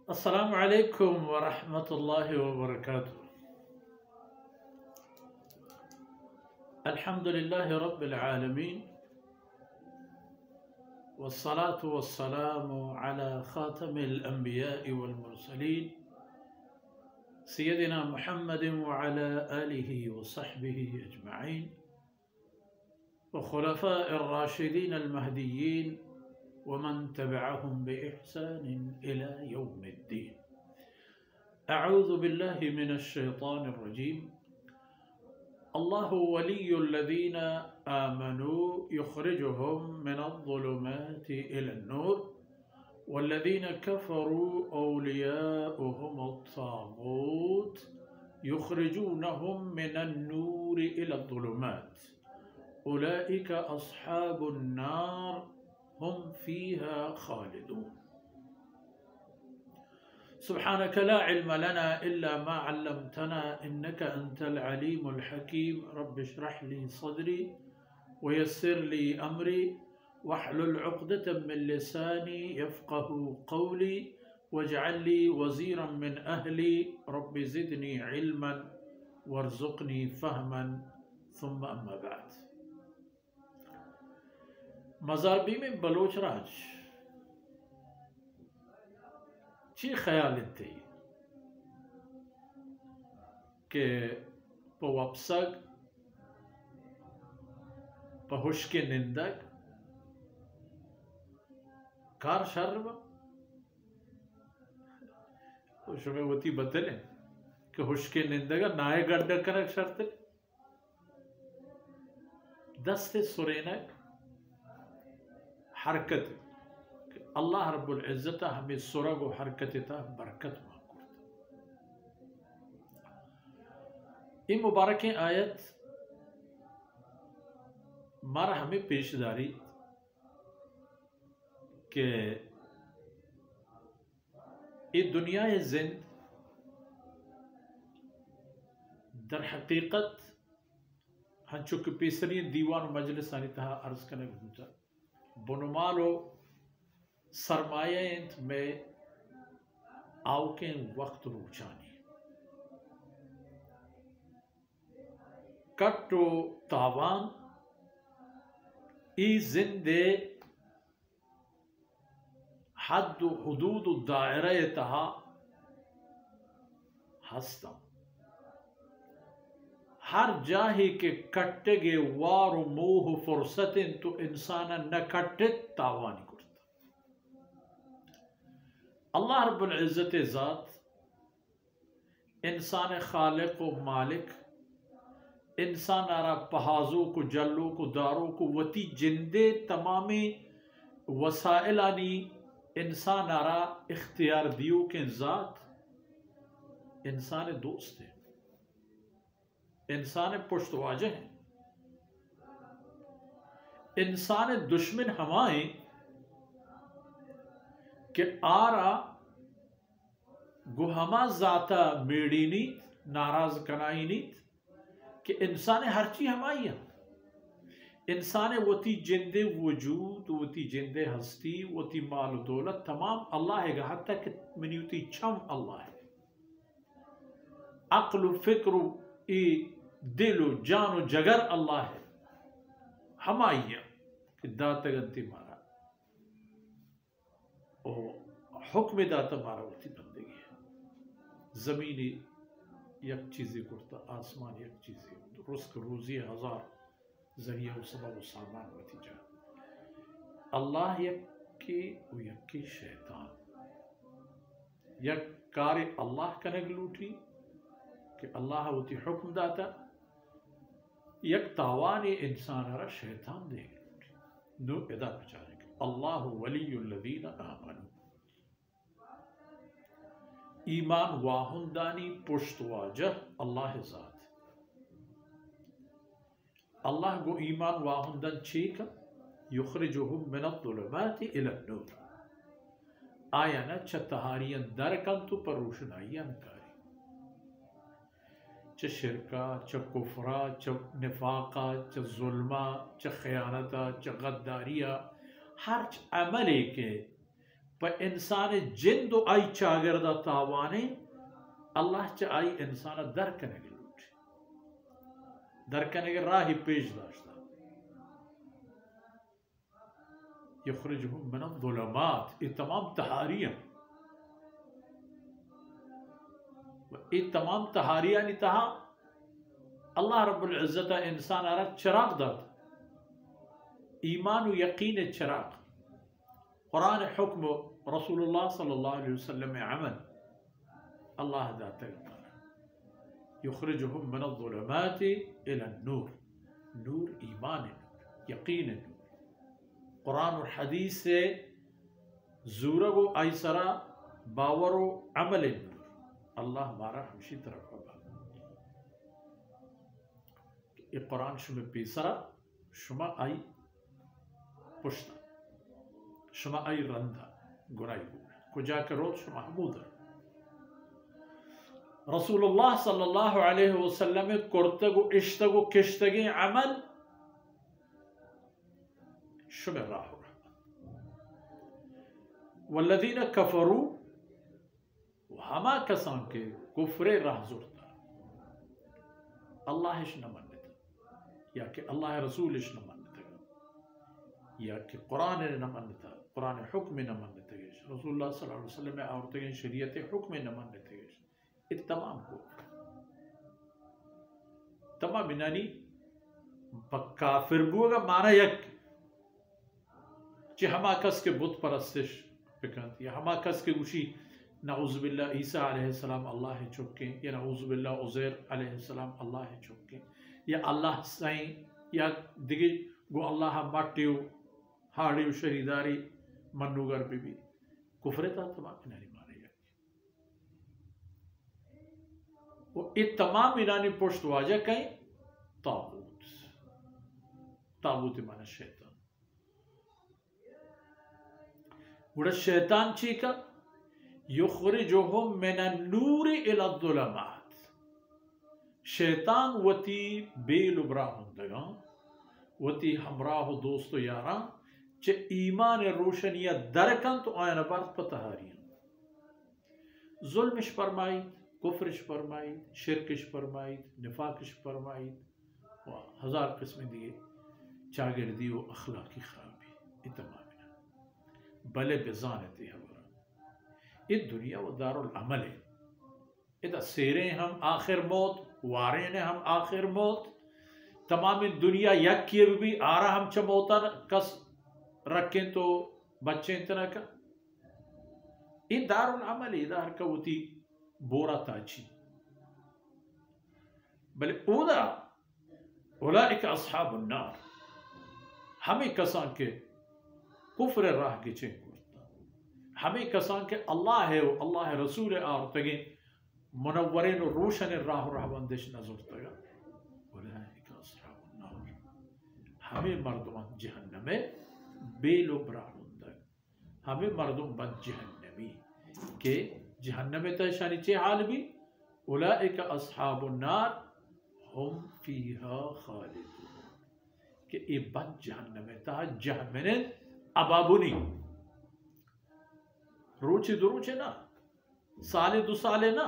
السلام عليكم ورحمة الله وبركاته. الحمد لله رب العالمين، والصلاة والسلام على خاتم الأنبياء والمرسلين سيدنا محمد وعلى آله وصحبه أجمعين وخلفاء الراشدين المهديين ومن تبعهم بإحسان إلى يوم الدين. أعوذ بالله من الشيطان الرجيم. الله ولي الذين آمنوا يخرجهم من الظلمات إلى النور والذين كفروا أولياؤهم الطاغوت يخرجونهم من النور إلى الظلمات أولئك أصحاب النار هم فيها خالدون. سبحانك لا علم لنا إلا ما علمتنا إنك أنت العليم الحكيم. رب اشرح لي صدري ويسر لي أمري واحلل عقدة من لساني يفقه قولي واجعل لي وزيرا من أهلي رب زدني علما وارزقني فهما. ثم أما بعد. مزاربی میں بلوچ راج چی خیال تی کہ پا وپسگ پا حشک نندگ کار شر با شمی وطی بتلیں کہ حشک نندگا نائے گڑھا کنک شرطل دست سرینک حرکت کہ اللہ رب العزت ہمیں سرگ و حرکت تا برکت مانگو. یہ مبارک آیت مارا ہمیں پیش داری کہ یہ دنیا زند در حقیقت ہنچو کہ پیسری دیوان و مجلس آنی تہا عرض کرنے گھنٹا بنمالو سرمایہ انت میں آوکیں وقت روچانی کٹو تاوان ای زندے حد و حدود و دائرہ تہا ہستا ہر جاہی کے کٹے گے وار و موہ فرصتیں تو انسانا نہ کٹت تاوانی کرتا. اللہ رب العزت ذات انسان خالق و مالک انسان آرہ پہازو کو جلو کو دارو کو وتی جندے تمامی وسائلانی انسان آرہ اختیار دیو کے ذات انسان دوست ہے، انسان پشت واجہ ہیں، انسان دشمن ہمائیں کہ آرا گو ہما ذاتا میڑی نیت ناراض کنائی نیت کہ انسان ہر چی ہمائی ہیں. انسان وتی جند وجود وتی جند ہستی وتی مال و دولت تمام اللہ ہے گا، حتیٰ کہ منیوتی چھم اللہ ہے. عقل و فکر و دل و جان و جگر اللہ ہے ہمائیہ کہ داتا گنتی مارا حکم داتا مارا ہوتی بندگی ہے. زمینی یک چیزی کرتا، آسمان یک چیزی، رزق روزی ہزار ذریعہ و سبب و سامان ہوتی جا. اللہ یکی و یکی شیطان یک کار اللہ کنگ لوٹی کہ اللہ ہوتی حکم داتا، یک تاوانی انسان را شیطان دے گی نو ادا بچانے گا. اللہ ولی الذین آمنوا ایمان واہندانی پشت واجہ اللہ ذات. اللہ گو ایمان واہندن چیکا یخرجہم من الظلمات الى النور آیا نا چھتہاریاں درکن تو پر روشنائیاں کاری چھ شرکا چھ کفرا چھ نفاقا چھ ظلمہ چھ خیانتا چھ غداریا ہر عملے کے پا انسان جن دو آئی چاگردہ تاوانے اللہ چا آئی انسان درکنگی لوٹی درکنگی راہی پیش داشتا یخرجہم من الظلمات یہ تمام تحاریاں یہ تمام تحاریاں تہا اللہ رب العزت انسان آرہ چراغ داد ایمان و یقین چراغ قرآن حکم رسول اللہ صلی اللہ علیہ وسلم عمل اللہ داتا ہے یخرجہم من الظلمات الى النور نور ایمان یقین قرآن و حدیث سے زورگ و ایسرا باور و عمل نور اللہ ہمارا ہمشی طرف ہوگا یہ قرآن شما پیسرا شما آئی پشتا شما آئی رندہ گنائی کجا کرو شما حمود رسول اللہ صلی اللہ علیہ وسلم کرتگو اشتگو کشتگی عمل شما راہ والذین کفروا ہما کسان کے کفر راہ زورتا اللہ اش نہ منتا یا کہ اللہ رسول اش نہ منتا یا کہ قرآن نہ منتا قرآن حکم نہ منتا رسول اللہ صلی اللہ علیہ وسلم عورتیں شریعت حکم نہ منتا یہ تمام کو تمام انانی کافر بوگا معنی یک چی ہما کس کے بت پرستش بکند یا ہما کس کے گوشی نعوذ باللہ عیسیٰ علیہ السلام اللہ چکیں یا نعوذ باللہ عزیر علیہ السلام اللہ چکیں یا اللہ سائیں یا دیگی گو اللہ مٹیو ہاڑیو شریداری منوگر بھی کفر تا تمام انانی مانے گا وہ یہ تمام انانی پشت واجہ کہیں تابوت تابوت مانا شیطان گوڑا شیطان چی کا یخرجہم من النور الى الظلمات شیطان وتی بیل براہ ہندگاں وتی ہمراہ دوستو یاراں چے ایمان روشنیہ درکن تو آئین برد پتہاریاں ظلمش فرمائید کفرش فرمائید شرکش فرمائید نفاقش فرمائید ہزار قسم دیئے چاگردی و اخلاقی خرابی اتمام بلے بزانتی ہے یہ دنیا و دار العمل ہے ادھا سیریں ہم آخر موت وارین ہم آخر موت تمام دنیا یک کیے بھی آرہ ہم چموتا کس رکھیں تو بچیں اتنا کا یہ دار العمل ہے ادھا ہر کوتی بورا تاچی بلے اودا اولئک اصحاب النار ہمیں کسان کے کفر راہ کی چین کرتا ہمیں کسان کے اللہ ہے اللہ رسول آرتگیں منورین و روشن راہ راہ بندش نظر تگا اولئک اصحاب النار ہمیں مردمان جہنم بیل و براہندگ ہمیں مردم بند جہنمی کہ جہنم تشانی چے حال بھی اولئک اصحاب النار ہم فیہا خالدون کہ یہ بند جہنم تا جہنم ابابونی روچی دروچے نا سالے دو سالے نا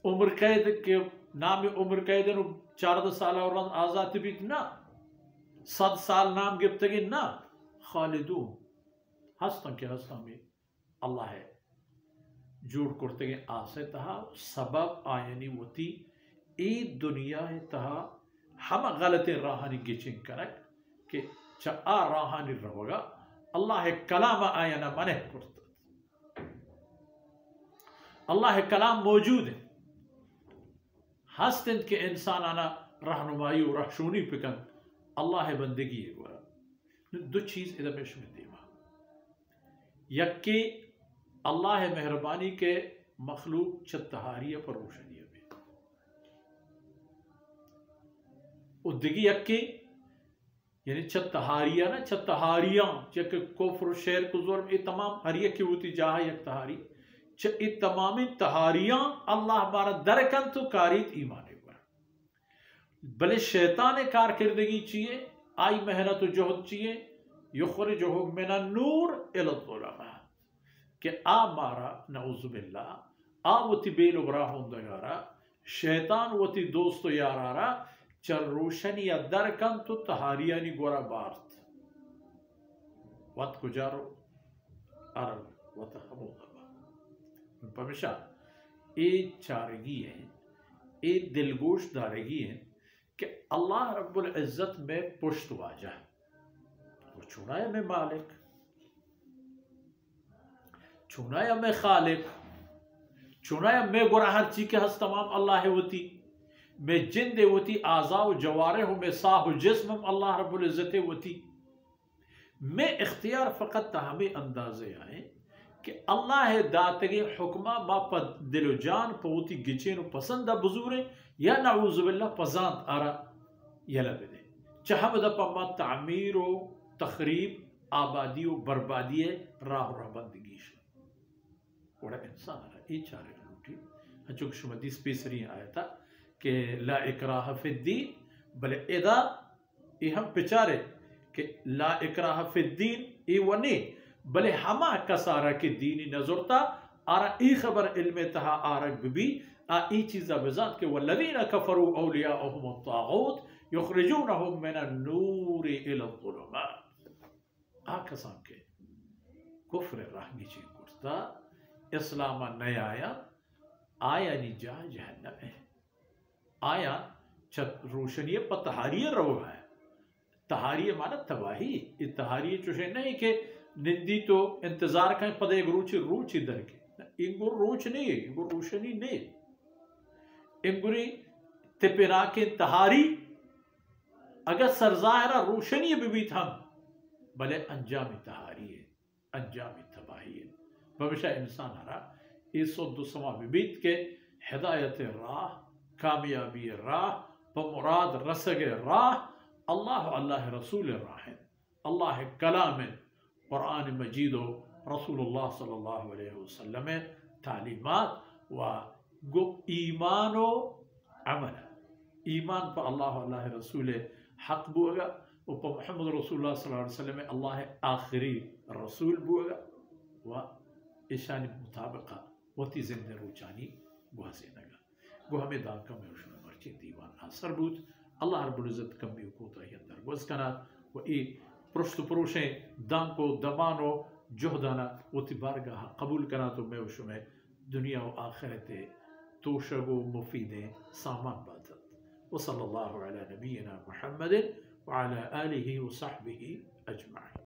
عمر قید کے نام عمر قید نو 14 سالہ اور آزاد بیت نا 100 سال نام گفتگی نا خالدون ہستن کے ہستن میں اللہ ہے جوڑ کرتے گئے آسے تہا سبب آئینی وتی ای دنیا تہا ہم غلط راہانی گیچنگ کرک کہ چا راہانی رہوگا اللہ کلام آینا منہ کرتا اللہ کلام موجود ہے ہستند کہ انسان آنا رہنمائی و رہشونی پکن اللہ بندگی ہے گورا دو چیز ادھا پیش میں دیما یکی اللہ مہربانی کے مخلوق چتہاریہ پر روشنیہ بھی اور دگی یکی یعنی چتہاریہ نا چتہاریاں چک کفر و شرک و ظلم یہ تمام ہر یک کی ہوتی جاہا یک تہاری یہ تمامی تہاریاں اللہ ہمارا درکن تو کاریت ایمانے پر بلے شیطان کارکردگی چیئے آئی محنت و جہد چیئے یخرجہم من النور الی الظلمات کہ آ مارا نعوذ باللہ آ وتی بیل براہ ہندگارا شیطان وتی دوست یارارا چل روشنی درکن تو تہاریانی گورا بارت وقت کجارو عرب وط ہمو دبا پمشا اے چارگی ہیں اے دلگوش دارگی ہیں کہ اللہ رب العزت میں پشت واجہ وہ چنایا میں مالک چنایا میں خالق چنایا میں گورا ہر چیز کے ہست تمام اللہ ہوتی میں جند ہوتی اعضاء و جوارح میں ساہ و جسم اللہ رب العزت ہوتی میں اختیار فقط ہمیں اندازے آئیں کہ اللہ داتگی حکمہ ما پا دل و جان پوتی گچین و پسندہ بزورے یا نعوذ باللہ پزاند آرا یلا بدے چاہم دا پا ما تعمیر و تخریب آبادی و بربادی راہ و رہبندگیش وڑا انسان آرا ای چارے لوٹی ہنچوک شما دیس پیسری آیا تھا کہ لا اکراہ فی الدین بلے ادا ای ہم پچارے کہ لا اکراہ فی الدین ای ونی بلے ہما کسارا کے دینی نظرتا آرا ای خبر علم تہا آرک بی ای چیزا بذات کہ والذین کفروا اولیاءهم الطاغوت یخرجونهم من النور الى الظلمات کسان کے کفر رہنگی چی کرتا اسلام نیا آیا نجا جہنم ہے آیا روشنی پا تحاریہ رو ہے تحاریہ مانا تباہی یہ تحاریہ چوشے نہیں کہ نندی تو انتظار کہیں پدے ایک روچی در کے انگو روچ نہیں ہے انگو روشنی نہیں انگوری تپیرا کے تحاری اگر سرظاہرہ روشنی بھی تھا بلے انجام تحاری ہے انجام تباہی ہے بمشہ انسان ہرا اس و دو سما بیت کے ہدایت راہ کامیابی راہ بمراد رسگ راہ اللہ رسول راہ اللہ کلام قرآن مجید و رسول اللہ صلی اللہ علیہ وسلم تعلیمات و گو ایمان و عمل ایمان پا اللہ رسول حق بوگا و پا محمد رسول اللہ صلی اللہ علیہ وسلم اللہ آخری رسول بوگا و اشانی مطابقہ وتی زندہ روچانی گوازے نگا گو ہمیں دان کم ہے وشن مرچی دیوان آسر بود اللہ رب العزت کم بھی کوتا ہی اندر گوز کنا و ای پرشت پروشیں دان کو دمانو جہدانا وتی بارگاہ قبول کنا تو میں وشن دنیا و آخرت توشگ و مفید سامان باتت وصلی اللہ علی نبینا محمد وعلى آلہ وصحبہ اجمعین.